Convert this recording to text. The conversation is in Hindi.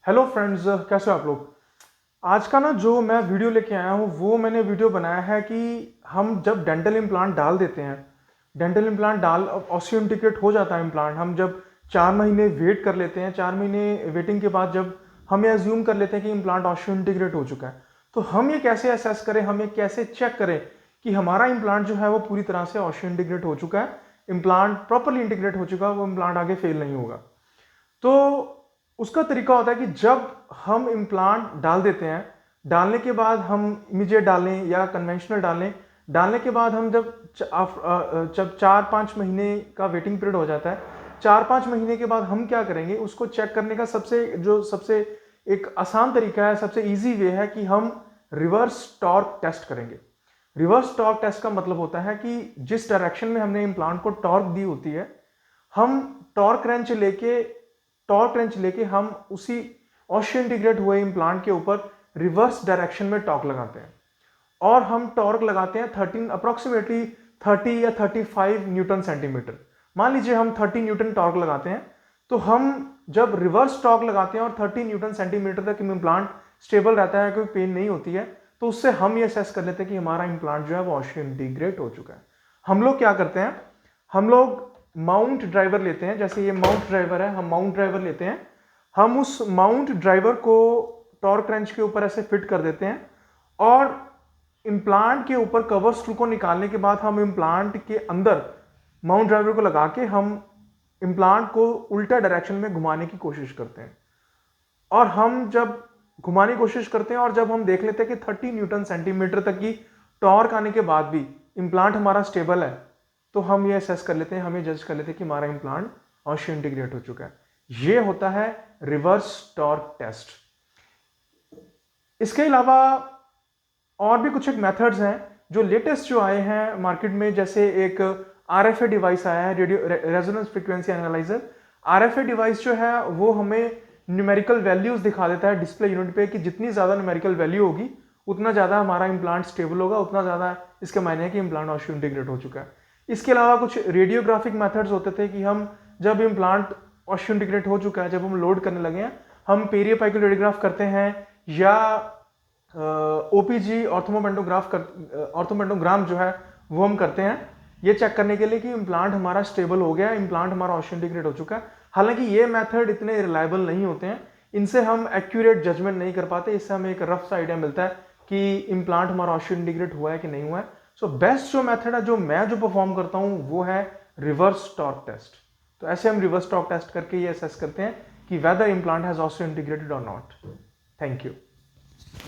हेलो फ्रेंड्स, कैसे हो आप लोग। आज का ना जो मैं वीडियो लेके आया हूँ वो मैंने वीडियो बनाया है कि हम जब डेंटल इम्प्लांट डाल देते हैं, डेंटल इम्प्लांट डाल ऑस्टियो इंटीग्रेट हो जाता है इम्प्लांट, हम जब 4 महीने वेट कर लेते हैं, 4 महीने वेटिंग के बाद जब हम ये अज्यूम कर लेते हैं कि इम्प्लांट ऑस्टियो इंटीग्रेट हो चुका है, तो हम ये कैसे असेस करें, हम ये कैसे चेक करें कि हमारा इम्प्लांट जो है वो पूरी तरह से ऑस्टियो इंटीग्रेट हो चुका है, इम्प्लांट प्रॉपरली इंटीग्रेट हो चुका है, वो इम्प्लांट आगे फेल नहीं होगा। तो उसका तरीका होता है कि जब हम इम्प्लांट डाल देते हैं, डालने के बाद हम इमीडिएट डालें या कन्वेंशनल डालें, डालने के बाद हम जब 4-5 महीने का वेटिंग पीरियड हो जाता है, 4-5 महीने के बाद हम क्या करेंगे, उसको चेक करने का सबसे एक आसान तरीका है, सबसे इजी वे है कि हम रिवर्स टॉर्क टेस्ट करेंगे। रिवर्स टॉर्क टेस्ट का मतलब होता है कि जिस डायरेक्शन में हमने इम्प्लांट को टॉर्क दी होती है, हम टॉर्क रेंच लेके हम उसी ऑस्टियो इंटीग्रेट हुए इम्प्लांट के ऊपर रिवर्स डायरेक्शन में टॉर्क लगाते हैं और हम टॉर्क लगाते हैं 13 अप्रोक्सीमेटली 30 या 35 न्यूटन सेंटीमीटर। मान लीजिए हम 30 न्यूटन टॉर्क लगाते हैं, तो हम जब रिवर्स टॉर्क लगाते हैं और 30 न्यूटन सेंटीमीटर तक इम्प्लांट स्टेबल रहता है, कोई पेन नहीं होती है, तो उससे हम ये असेस कर लेते हैं कि हमारा इम्प्लांट जो है वो ऑस्टियो इंटीग्रेट हो चुका है। हम लोग क्या करते हैं, हम लोग माउंट ड्राइवर लेते हैं, जैसे ये माउंट ड्राइवर है, हम माउंट ड्राइवर लेते हैं, हम उस माउंट ड्राइवर को टॉर्क रेंच के ऊपर ऐसे फिट कर देते हैं और इम्प्लांट के ऊपर कवर स्क्रू को निकालने के बाद हम इम्प्लांट के अंदर माउंट ड्राइवर को लगा के हम इम्प्लांट को उल्टा डायरेक्शन में घुमाने की कोशिश करते हैं। और हम जब घुमाने की कोशिश करते हैं और जब हम देख लेते हैं कि 30 न्यूटन सेंटीमीटर तक की टॉर्क आने के बाद भी इम्प्लांट हमारा स्टेबल है, तो हम ये असेस कर लेते हैं, हम ये जज कर लेते हैं कि हमारा इम्प्लांट ऑस्टियो इंटीग्रेट हो चुका है। ये होता है रिवर्स टॉर्क टेस्ट। इसके अलावा और भी कुछ एक मेथड्स हैं जो लेटेस्ट जो आए हैं मार्केट में, जैसे एक आरएफए डिवाइस आया है, radio resonance frequency analyser. RFA device जो है वो हमें न्यूमेरिकल वैल्यूज दिखा देता है डिस्प्ले यूनिट पे कि जितनी ज्यादा न्यूमेरिकल वैल्यू होगी उतना ज्यादा हमारा इम्प्लांट स्टेबल होगा, उतना ज्यादा इसके मायने है कि इम्प्लांट ऑस्टियो इंटीग्रेट हो चुका है। इसके अलावा कुछ रेडियोग्राफिक मेथड्स होते थे कि हम जब इम्प्लांट ऑस्टियो इंटीग्रेट हो चुका है, जब हम लोड करने लगे हैं, हम पेरियोपाइकल रेडियोग्राफ करते हैं या ओपीजी ऑर्थोमेंटोग्राम जो है वो हम करते हैं, ये चेक करने के लिए कि इम्प्लांट हमारा स्टेबल हो गया है, इम्प्लांट हमारा ऑस्टियो इंटीग्रेट हो चुका है। हालांकि ये मेथड इतने रिलायबल नहीं होते हैं, इनसे हम एक्यूरेट जजमेंट नहीं कर पाते, इससे हमें एक रफ सा आइडिया मिलता है कि इम्प्लांट हमारा ऑस्टियो इंटीग्रेट हुआ है कि नहीं हुआ है। सो बेस्ट जो मेथड है, जो मैं परफॉर्म करता हूं, वो है रिवर्स टॉर्क टेस्ट। तो ऐसे हम रिवर्स टॉर्क टेस्ट करके ये असेस करते हैं कि whether implant has osteo integrated और नॉट। Thank you.